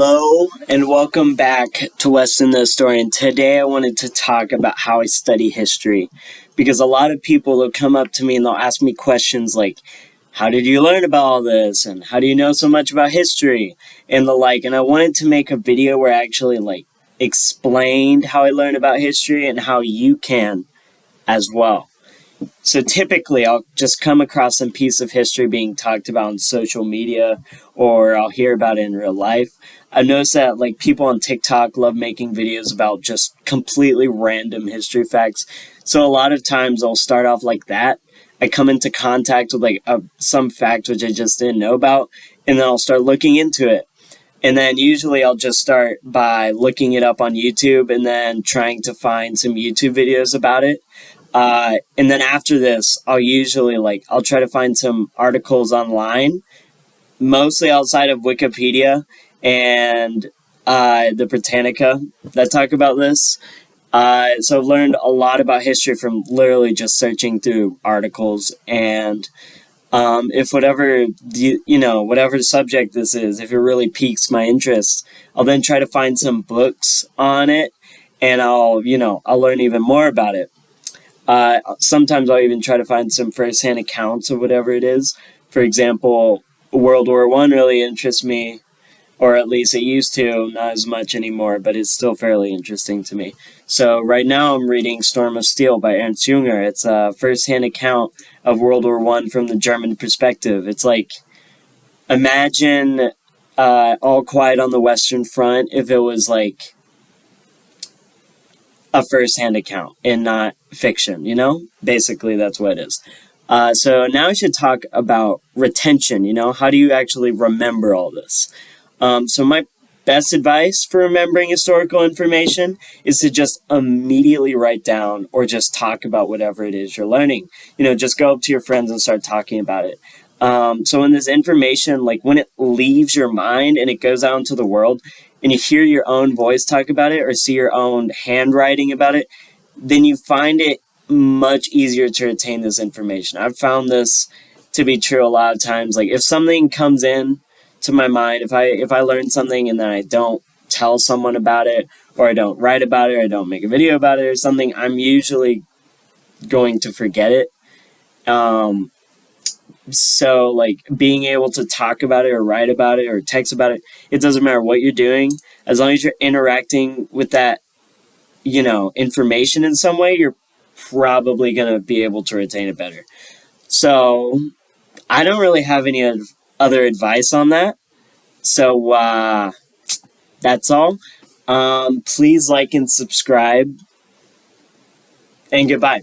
Hello and welcome back to Weston the Historian. Today I wanted to talk about how I study history because a lot of people will come up to me and they'll ask me questions like, how did you learn about all this? And how do you know so much about history? And the like. And I wanted to make a video where I actually explained how I learned about history and how you can as well. So typically I'll just come across some piece of history being talked about on social media, or I'll hear about it in real life. I've noticed that people on TikTok love making videos about just completely random history facts. So a lot of times I'll start off like that. I come into contact with some fact which I just didn't know about, and then I'll start looking into it. And then usually I'll just start by looking it up on YouTube and then trying to find some YouTube videos about it. And then after this, I'll try to find some articles online, mostly outside of Wikipedia and the Britannica that talk about this. So I've learned a lot about history from literally just searching through articles. And if whatever subject this is, if it really piques my interest, I'll then try to find some books on it, and I'll learn even more about it. Sometimes I'll even try to find some first-hand accounts of whatever it is. For example, World War I really interests me, or at least it used to, not as much anymore, but it's still fairly interesting to me. So right now I'm reading Storm of Steel by Ernst Junger. It's a first-hand account of World War I from the German perspective. It's imagine All Quiet on the Western Front if it was a first-hand account and not fiction, Basically, that's what it is. So now I should talk about retention, How do you actually remember all this? So my best advice for remembering historical information is to just immediately write down or just talk about whatever it is you're learning. Just go up to your friends and start talking about it. So when this information, when it leaves your mind and it goes out into the world, and you hear your own voice talk about it or see your own handwriting about it, then you find it much easier to retain this information. I've found this to be true a lot of times. If something comes in to my mind, if I learn something and then I don't tell someone about it, or I don't write about it, or I don't make a video about it or something, I'm usually going to forget it. So being able to talk about it or write about it or text about it, it doesn't matter what you're doing. As long as you're interacting with that, information in some way, you're probably going to be able to retain it better. So I don't really have any other advice on that. So that's all. Please like and subscribe, and goodbye.